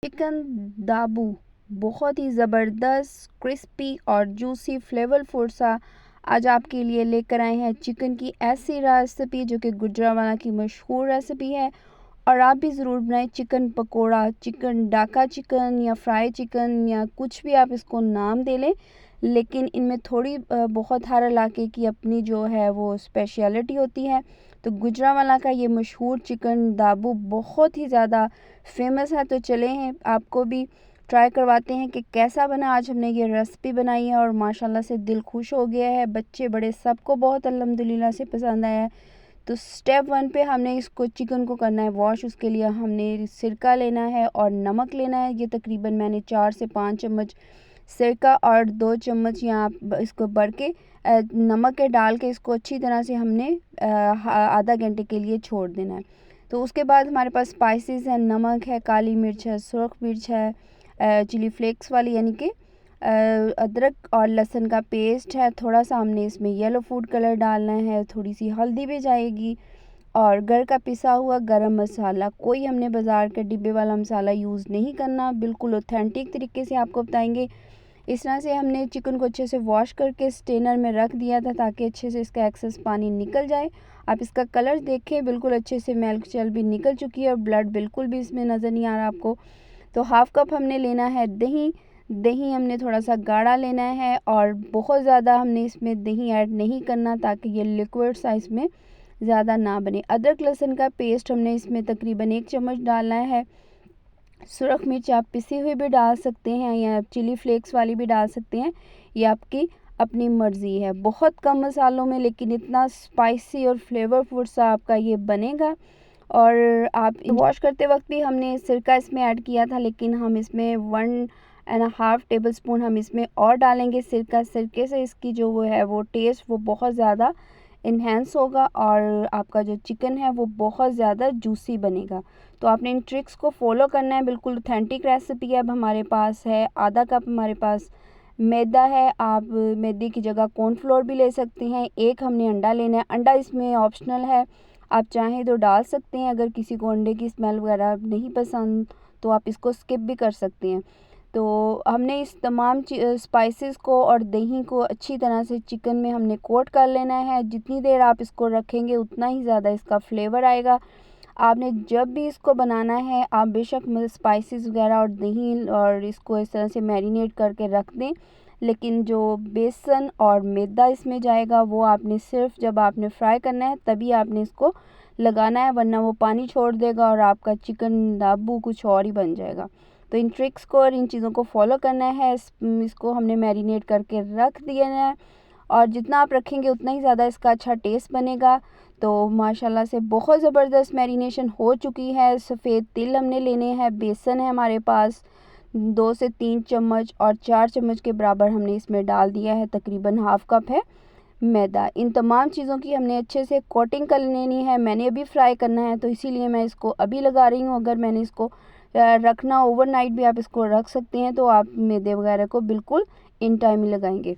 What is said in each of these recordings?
Chicken दाबू बहुत ही ज़बरदस्त क्रिस्पी और जूसी फ्लेवरफुल सा आज आपके लिए लेकर आए हैं चिकन की ऐसी रेसिपी जो कि गुजरांवाला की मशहूर रेसिपी है। और आप भी ज़रूर बनाएं चिकन पकोड़ा, चिकन डाका चिकन या फ्राई चिकन या कुछ भी आप इसको नाम दे लें, लेकिन इनमें थोड़ी बहुत हर इलाके की अपनी जो है वो स्पेशलिटी होती है। तो गुजरांवाला का ये मशहूर चिकन दाबू बहुत ही ज़्यादा फेमस है। तो चले हैं आपको भी ट्राई करवाते हैं कि कैसा बना। आज हमने ये रेसिपी बनाई है और माशाल्लाह से दिल खुश हो गया है, बच्चे बड़े सबको बहुत अल्हम्दुलिल्लाह से पसंद आया है। तो स्टेप 1 पे हमने इसको चिकन को करना है वॉश। उसके लिए हमने सिरका लेना है और नमक लेना है। ये तकरीबन मैंने 4 से 5 चम्मच सिरका और 2 चम्मच यहाँ इसको भर के नमक के डाल के इसको अच्छी तरह से हमने आधा घंटे के लिए छोड़ देना है। तो उसके बाद हमारे पास स्पाइसेस है, नमक है, काली मिर्च है, सुरख मिर्च है, चिली फ्लेक्स वाली यानी कि अदरक और लहसुन का पेस्ट है, थोड़ा सा हमने इसमें येलो फूड कलर डालना है, थोड़ी सी हल्दी भी जाएगी और घर का पिसा हुआ गरम मसाला। कोई हमने बाज़ार के डिब्बे वाला मसाला यूज़ नहीं करना, बिल्कुल ऑथेंटिक तरीके से आपको बताएंगे। इस तरह से हमने चिकन को अच्छे से वॉश करके स्टेनर में रख दिया था ताकि अच्छे से इसका एक्सेस पानी निकल जाए। आप इसका कलर देखें, बिल्कुल अच्छे से मिल्क चल भी निकल चुकी है और ब्लड बिल्कुल भी इसमें नज़र नहीं आ रहा आपको। तो हाफ़ कप हमने लेना है दही। दही हमने थोड़ा सा गाढ़ा लेना है और बहुत ज़्यादा हमने इसमें दही ऐड नहीं करना ताकि ये लिक्विड सा इसमें ज़्यादा ना बने। अदरक लहसुन का पेस्ट हमने इसमें तकरीबन 1 चम्मच डालना है। सुरख मिर्च आप पिसी हुई भी डाल सकते हैं या चिली फ्लेक्स वाली भी डाल सकते हैं, ये आपकी अपनी मर्ज़ी है। बहुत कम मसालों में लेकिन इतना स्पाइसी और फ्लेवरफुल सा आपका ये बनेगा। और आप वॉश करते वक्त भी हमने सिरका इसमें ऐड किया था, लेकिन हम इसमें 1.5 टेबल स्पून हम इसमें और डालेंगे सिरका। सिरके से इसकी जो वो है वो टेस्ट वो बहुत ज़्यादा इन्हेंस होगा और आपका जो चिकन है वो बहुत ज़्यादा जूसी बनेगा। तो आपने इन ट्रिक्स को फॉलो करना है, बिल्कुल ऑथेंटिक रेसिपी है। अब हमारे पास है आधा कप हमारे पास मैदा है, आप मैदे की जगह कॉर्नफ्लोर भी ले सकते हैं। एक हमने अंडा लेना है, अंडा इसमें ऑप्शनल है, आप चाहें तो डाल सकते हैं। अगर किसी को अंडे की स्मेल वगैरह नहीं पसंद तो आप इसको स्किप भी कर सकते हैं। तो हमने इस तमाम स्पाइसेस को और दही को अच्छी तरह से चिकन में हमने कोट कर लेना है। जितनी देर आप इसको रखेंगे उतना ही ज़्यादा इसका फ्लेवर आएगा। आपने जब भी इसको बनाना है आप बेशक स्पाइसेस वगैरह और दही और इसको इस तरह से मैरिनेट करके रख दें, लेकिन जो बेसन और मैदा इसमें जाएगा वो आपने सिर्फ जब आपने फ्राई करना है तभी आपने इसको लगाना है, वरना वो पानी छोड़ देगा और आपका चिकन दाबू कुछ और ही बन जाएगा। तो इन ट्रिक्स को और इन चीज़ों को फॉलो करना है। इसको हमने मैरिनेट करके रख दिया है और जितना आप रखेंगे उतना ही ज़्यादा इसका अच्छा टेस्ट बनेगा। तो माशाल्लाह से बहुत ज़बरदस्त मैरिनेशन हो चुकी है। सफ़ेद तिल हमने लेने हैं, बेसन है हमारे पास 2 से 3 चम्मच और 4 चम्मच के बराबर हमने इसमें डाल दिया है, तकरीबन हाफ़ कप है मैदा। इन तमाम चीज़ों की हमने अच्छे से कोटिंग कर लेनी है। मैंने अभी फ्राई करना है तो इसीलिए मैं इसको अभी लगा रही हूँ। अगर मैंने इसको रखना ओवरनाइट भी आप इसको रख सकते हैं तो आप मैदे वगैरह को बिल्कुल इन टाइम ही लगाएंगे।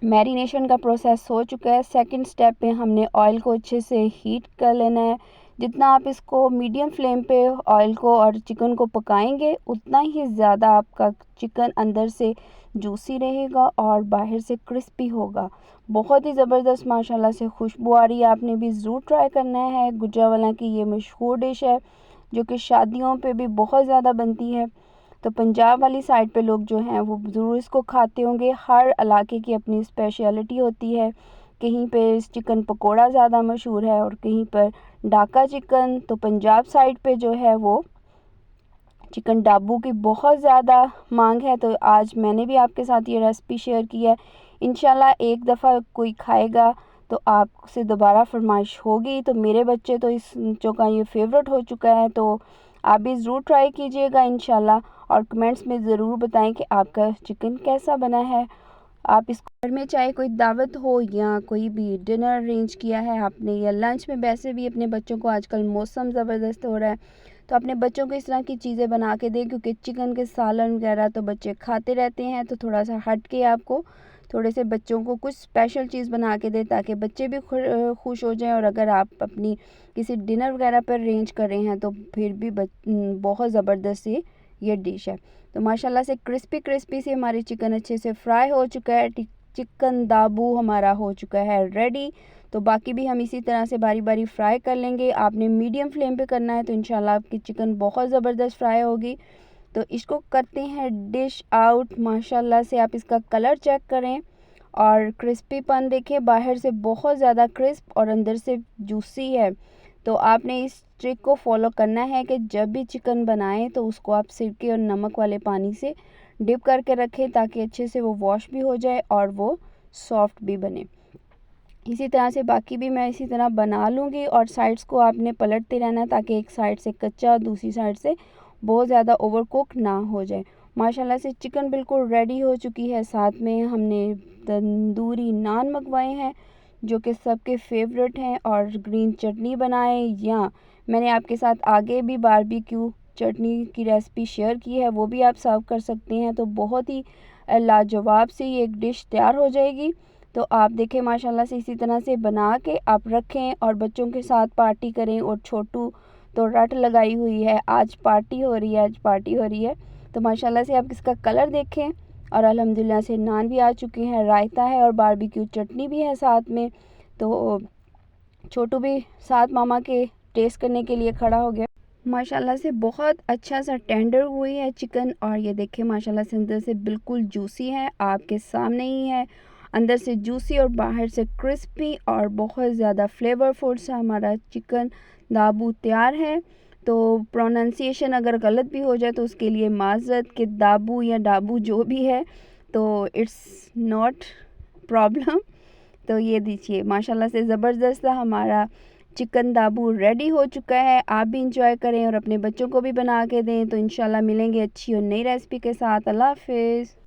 मैरिनेशन का प्रोसेस हो चुका है। सेकंड स्टेप पे हमने ऑयल को अच्छे से हीट कर लेना है। जितना आप इसको मीडियम फ्लेम पे ऑयल को और चिकन को पकाएंगे उतना ही ज़्यादा आपका चिकन अंदर से जूसी रहेगा और बाहर से क्रिस्पी होगा। बहुत ही ज़बरदस्त माशाल्लाह से खुशबू आ रही है। आपने भी ज़रूर ट्राई करना है। गुजरांवाला की ये मशहूर डिश है जो कि शादियों पे भी बहुत ज़्यादा बनती है। तो पंजाब वाली साइड पे लोग जो हैं वो ज़रूर इसको खाते होंगे। हर इलाके की अपनी स्पेशलिटी होती है। कहीं पे चिकन पकोड़ा ज़्यादा मशहूर है और कहीं पर डाका चिकन। तो पंजाब साइड पे जो है वो चिकन डाबू की बहुत ज़्यादा मांग है। तो आज मैंने भी आपके साथ ये रेसिपी शेयर की है। इंशाल्लाह एक दफ़ा कोई खाएगा तो आपसे दोबारा फरमाइश होगी। तो मेरे बच्चे तो इस जो का ये फेवरेट हो चुका है, तो आप भी ज़रूर ट्राई कीजिएगा इंशाल्लाह और कमेंट्स में ज़रूर बताएं कि आपका चिकन कैसा बना है। आप इसको घर में चाहे कोई दावत हो या कोई भी डिनर अरेंज किया है आपने या लंच में, वैसे भी अपने बच्चों को आजकल मौसम ज़बरदस्त हो रहा है तो अपने बच्चों को इस तरह की चीज़ें बना के दें, क्योंकि चिकन के सालन वगैरह तो बच्चे खाते रहते हैं। तो थोड़ा सा हट के आपको थोड़े से बच्चों को कुछ स्पेशल चीज़ बना के दें ताकि बच्चे भी खुश हो जाएं। और अगर आप अपनी किसी डिनर वगैरह पर अरेंज कर रहे हैं तो फिर भी बहुत ज़बरदस्त ये डिश है। तो माशाल्लाह से क्रिस्पी क्रिस्पी से हमारी चिकन अच्छे से फ्राई हो चुका है। चिकन दाबू हमारा हो चुका है रेडी। तो बाकी भी हम इसी तरह से बारी बारी फ्राई कर लेंगे। आपने मीडियम फ्लेम पे करना है तो इंशाल्लाह आपकी चिकन बहुत ज़बरदस्त फ्राई होगी। तो इसको करते हैं डिश आउट। माशाल्लाह से आप इसका कलर चेक करें और क्रिस्पीपन देखें, बाहर से बहुत ज़्यादा क्रिस्प और अंदर से जूसी है। तो आपने इस ट्रिक को फॉलो करना है कि जब भी चिकन बनाएं तो उसको आप सिरके और नमक वाले पानी से डिप करके रखें ताकि अच्छे से वो वॉश भी हो जाए और वो सॉफ्ट भी बने। इसी तरह से बाकी भी मैं इसी तरह बना लूँगी और साइड्स को आपने पलटते रहना ताकि एक साइड से कच्चा दूसरी साइड से बहुत ज़्यादा ओवर कुक ना हो जाए। माशाल्लाह से चिकन बिल्कुल रेडी हो चुकी है। साथ में हमने तंदूरी नान मंगवाए हैं जो कि सबके फेवरेट हैं और ग्रीन चटनी बनाए, या मैंने आपके साथ आगे भी बारबेक्यू चटनी की रेसिपी शेयर की है, वो भी आप सर्व कर सकते हैं। तो बहुत ही लाजवाब सी ये एक डिश तैयार हो जाएगी। तो आप देखें माशाल्लाह से इसी तरह से बना के आप रखें और बच्चों के साथ पार्टी करें। और छोटू तो रट लगाई हुई है, आज पार्टी हो रही है, आज पार्टी हो रही है। तो माशाल्लाह से आप इसका कलर देखें और अल्हम्दुलिल्लाह से नान भी आ चुके हैं, रायता है और बारबेक्यू चटनी भी है साथ में। तो छोटू भी साथ मामा के टेस्ट करने के लिए खड़ा हो गया। माशाल्लाह से बहुत अच्छा सा टेंडर हुई है चिकन और ये देखें माशाल्लाह से अंदर से बिल्कुल जूसी है, आपके सामने ही है। अंदर से जूसी और बाहर से क्रिस्पी और बहुत ज़्यादा फ्लेवरफुल सा हमारा चिकन दाबू तैयार है। तो प्रोनाउंसिएशन अगर गलत भी हो जाए तो उसके लिए माज़रत कि दाबू या डाबू जो भी है तो इट्स नॉट प्रॉब्लम। तो ये दीजिए माशाल्लाह से ज़बरदस्त हमारा चिकन दाबू रेडी हो चुका है। आप भी इंजॉय करें और अपने बच्चों को भी बना के दें। तो इंशाल्लाह मिलेंगे अच्छी और नई रेसिपी के साथ। अल्लाह हाफ़िज़।